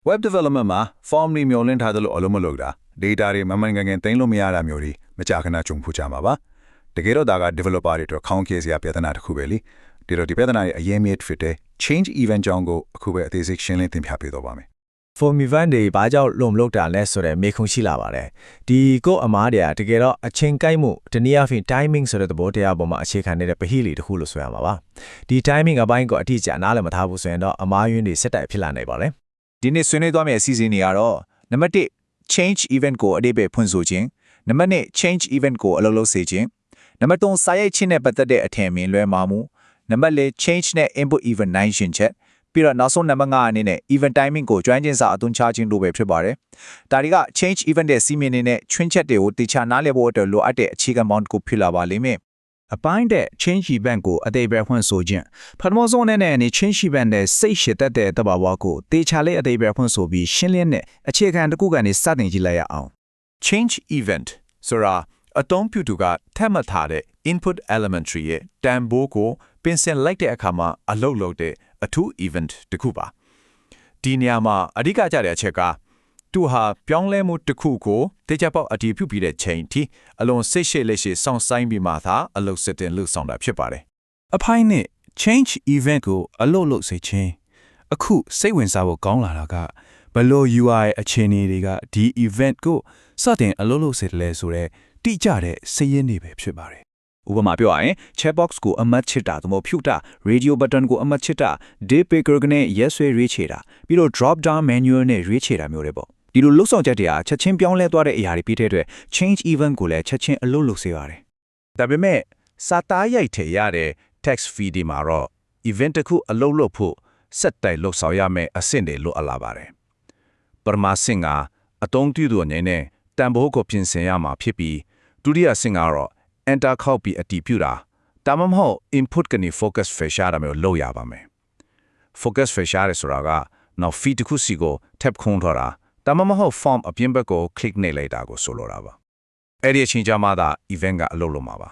Web development မှာ form တွေမျောလင့်ထားသလိုအလုံးမလုပ်တာ data တွေမမှန်ကန်ကန်သိမ်းလို့မရတာမျိုးတွေမကြာခဏကြုံဖူးကြမှာပါတကယ်တော့ဒါက developer တွေအတွက်ခေါင်းခဲစရာပြဿနာတစ်ခုပဲလေဒီတော့ဒီပြဿနာရဲ့အရေးမြစ်ဖြစ်တဲ့ change event ကြောင့်ကိုအခုပဲအသေးစိတ်ရှင်းလင်းသင်ပြပေးတော့ပါမယ်Form event တွေဘာကြောင့်လုံမလုပ်တာလဲဆိုတဲ့မေးခွန်းရှိလာပါတယ်ဒီကိုအမားတွေကတကယ်တော့အချိန်ကိုက်မှုတနည်းအားဖြင့် timing ဆိုတဲ့သဘောတရားပေါ်မှာအခြေခံနေတဲ့ပဟိလီတစ်ခုလို့ဆိုရမှာပါဒီ timing အပိုင်းကိုအတိအကျနားလည်မထားဘူးဆိုရင်တော့အမားယွင်းတွေစက်တိုက်ဖြစ်လာနိုင်ပါတယ်ဒီနေ့ဆွေးနွေးသွားမယ့်အစီအစဉ်တွေကတော့နံပါတ်1 change event ကိုအတိတ်ပဲဖွင့်ဆိုခြင်းနံပါတ်2 change event ကိုအလုပ်လုပ်စေခြင်းနံပါတ်3စာရိုက်ခြင်းနဲ့ပတ်သက်တဲ့အထင်အမြင်လွဲမှားမှုနံပါတ်4 change နဲ့ input event 9ရှင်းချက်ပြီးတော့နောက်ဆုံးနံပါတ်5အနေနဲ့ event timing ကိုကျွမ်းကျင်စာအသွင်ချခြင်းတို့ပဲဖြစ်ပါတယ်ဒါတွေက change event ရဲ့စီမင်းနေတဲ့ချွင်းချက်တွေကိုတေချာနားလည်ဖို့အတွက်လိုအပ်တဲ့အခြေခံပေါင်းတစ်ခုဖြစ်လာပါလိမ့်မယ်အပိုင်းတဲ့ change event ကိုအသေးပဲဖွင့်ဆိုခြင်းပထမဆုံးအနေနဲ့ change event နဲ့စိတ်ရှည်တတ်တဲ့တဘာဝကိုတေချာလေးအသေးပဲဖွင့်ဆိုပြီးရှင်းလင်းတဲ့အခြေခံတစ်ခုကနေစတင်ကြည့်လိုက်ရအောင် change event ဆိုတာအသုံးပြုသူကထပ်မှတ်ထားတဲ့ input elementary ရဲ့တန်ဖိုးကိုပြင်ဆင်လိုက်တဲ့အခါမှာအလုပ်လုပ်တဲ့အထူး event တစ်ခုပါဒီနေရာမှာအဓိကကျတဲ့အချက်ကသူဟာပြောင်းလဲမှုတစ်ခုကိုတေချာပေါက်အတည်ပြုပြီးတဲ့ချိန်ထိအလွန်စိတ်ရှည်လက်ရှည်စောင့်ဆိုင်ပြီးမှသာအလုပ်စစ်တင်လုပ်ဆောင်တာဖြစ်ပါတယ်အပိုင်းနဲ့ change event ကိုအလုပ်လုပ်စေခြင်းအခုစိတ်ဝင်စားဖို့ကောင်းလာတာကဘလို့ UI အခြေအနေတွေကဒီ event ကိုစတင်အလုပ်လုပ်စေတယ်လဲဆိုတော့တိကျတဲ့စည်ရင်းတွေပဲဖြစ်ပါတယ်ဥပမာပြောရရင် chat box ကိုအမှတ်ချစ်တာသို့မဟုတ်ဖြုတ်တာ radio button ကိုအမှတ်ချစ်တာ date picker နဲ့ yes ဆွဲရွေးချယ်တာပြီးတော့ drop down menu နဲ့ရွေးချယ်တာမျိုးတွေပေါ့ဒီလိုလုပ်ဆောင်ချက်တွေကချက်ချင်းပြောင်းလဲသွားတဲ့အရာတွေပြီးတဲ့အတွက် change event ကိုလည်းချက်ချင်းအလုပ်လုပ်စေပါတယ်ဒါပေမဲ့စာသားရိုက်ထည့်ရတဲ့ text feed ဒီမှာတော့ event တစ်ခုအလုပ်လုပ်ဖို့စက်တိုက်လုပ်ဆောင်ရမယ့်အဆင့်တွေလိုအပ်လာပါတယ်ပထမဆင့်ကအသုံးပြုသူအနေနဲ့တန်ဖိုးကိုပြင်ဆင်ရမှာဖြစ်ပြီးဒုတိယဆင့်ကတော့ enter ခောက်ပြီးအတည်ပြုတာဒါမှမဟုတ် input ကနေ focus fish ရတာမျိုးလုပ်ရပါမယ် focus fish ရတဲ့ဆိုတာကနောက် feed တစ်ခုစီကို tab ခုံးထားတာဒါမှမဟုတ် form အပြင်ဘက်ကို click နေလိုက်တာကိုဆိုလိုတာပါအဲ့ဒီအချိန်ကြမှာသာ event ကအလုပ်လုပ်မှာပါ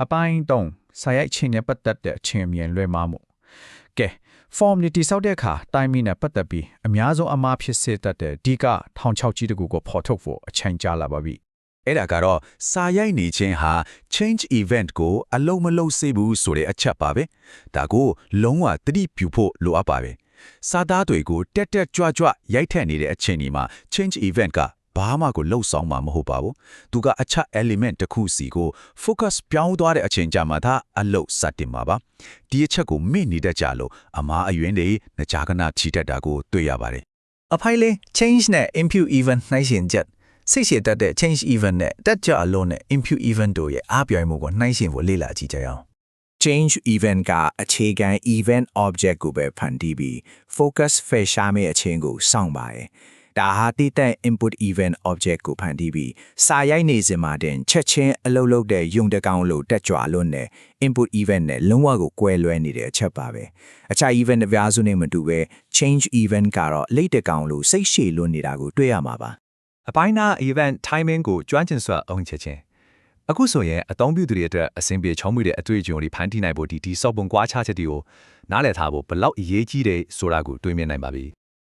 အပိုင်း3စာရိုက်ခြင်းနဲ့ပတ်သက်တဲ့အချင်းအမြင်လွဲမှားမှုကဲ form တွေတိစောက်တဲ့အခါ timing နဲ့ပတ်သက်ပြီးအများဆုံးအမှားဖြစ်စေတတ်တဲ့ဒီကထောင်ချောက်ကြီးတကူကိုဖော်ထုတ်ဖို့အချိန်ကြာလာပါပြီအဲ့ဒါကတော့စာရိုက်နေခြင်းဟာ change event ကိုအလုံးမလုံးစေဘူးဆိုတဲ့အချက်ပါပဲဒါကိုလုံးဝသတိပြုဖို့လိုအပ်ပါပဲစာသားတွေကိုတက်တက်ကြွကြွရိုက်ထည့်နေတဲ့အချိန်ဒီမှာ change event ကဘာမှကိုလှုပ်ဆောင်မှာမဟုတ်ပါဘူးသူကအချက် element တစ်ခုစီကို focus ပြောင်းသွားတဲ့အချိန်ကြမှာဒါအလုပ်စတင်မှာပါဒီအချက်ကိုမေ့နေတတ်ကြလို့အမားအယွင်းတွေငကြာကနာချီတက်တာကိုတွေ့ရပါတယ်အဖိုင်လေး change နဲ့ input event နှိုင်းယှဉ်ချက်စိတ်ရှည်တတ်တဲ့ change event နဲ့တက်ကြအလုံးနဲ့ input event တို့ရဲ့အားပြိုင်မှုကိုနှိုင်းယှဉ်ဖို့လေ့လာကြည့်ကြအောင် change event ကအခြေခံ event object ကိုပဲဖန်တီးပြီး focus fish ရှာမယ့်အချင်းကိုစောင့်ပါတယ်ဒါဟာတိတဲ့ input event object ကိုဖန်တီးပြီးစာရိုက်နေစမှာတင်ချက်ချင်းအလုပ်လုပ်တဲ့ယုံတကောင်လို့တက်ကြွလွန်းတဲ့ input event နဲ့လုံးဝကိုကွဲလွဲနေတဲ့အချက်ပါပဲအခြား event အများစုနဲ့မတူပဲ change event ကတော့လိတ်တကောင်လို့စိတ်ရှည်လွန်းနေတာကိုတွေ့ရမှာပါအပိုင်းနာ event timing ကိုကျွမ်းကျင်စွာအုံချက်ချင်းအခုဆိုရင်အသုံးပြုသူတွေအတွက်အဆင်ပြေချောင်းမှုတဲ့အတွေ့အကြုံတွေဖန်တီးနိုင်ဖို့ဒီစောက်ပုံကွာခြားချက်တွေကိုနားလည်ထားဖို့ဘလောက်အရေးကြီးတယ်ဆိုတာကိုတွေးမြင်နိုင်ပါပြီ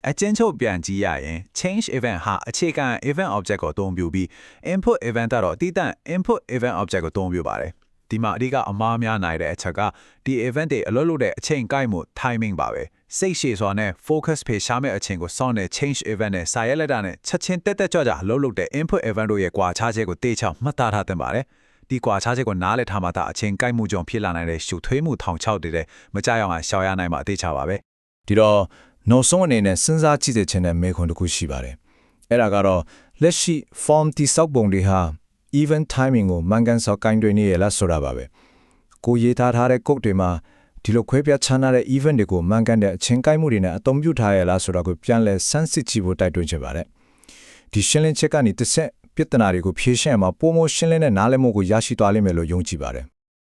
အကျဉ်းချုပ်ပြန်ကြည့်ရရင် change event ဟာအခြေခံ event object ကိုအသုံးပြုပြီး input event ကတော့တည်တံ့ input event object ကိုအသုံးပြုပါတယ်ဒီမှာအဓိကအမှားများနိုင်တဲ့အချက်ကဒီ event တွေအလုပ်လုပ်တဲ့အချိန်ကိုက်မှု timing ပါပဲစိတ်ရှည်စွာနဲ့ focus ဖေရှားမဲ့အချိန်ကိုစောင့်တဲ့ change event နဲ့စာရိုက်လိုက်တာနဲ့ချက်ချင်းတက်တက်ကြွကြအလုပ်လုပ်တဲ့ input event တို့ရဲ့ကွာခြားချက်ကိုတေချာမှတ်သားထားသင့်ပါတယ်ဒီကွာခြားချက်ကိုနားလည်ထားမှသာအချိန်ကိုက်မှုကြောင့်ဖြစ်လာနိုင်တဲ့ရှုပ်ထွေးမှုထောင်ချောက်တွေမကြောက်အောင်ရှောင်ရနိုင်မှာအသေးချပါပဲဒီတော့နောက်ဆုံးအနေနဲ့စဉ်းစားကြည့်တဲ့ခြင်းနဲ့မေးခွန်းတစ်ခုရှိပါတယ်အဲ့ဒါကတော့လက်ရှိ form တိစောက်ပုံတွေဟာ event timing ကိုမှန်ကန်စွာကိုင်တွယ်နေရလားဆိုတာပါပဲကိုရေးထားတဲ့ code တွေမှာဒီလိုခွဲပြားခြားနာတဲ့ event တွေကိုမှန်ကန်တဲ့အချင်းကိုက်မှုတွေနဲ့အသုံးပြုထားရလားဆိုတာကိုပြန်လည်စမ်းစစ်ကြည့်ဖို့တိုက်တွန်းချင်ပါတယ်ဒီရှင်းလင်းချက်ကနေတစ်ဆက်ပြဿနာတွေကိုဖြေရှင်းမှာပုံမရှင်းလင်းတဲ့နားလည်မှုကိုရရှိသွားလိမ့်မယ်လို့ယုံကြည်ပါတယ်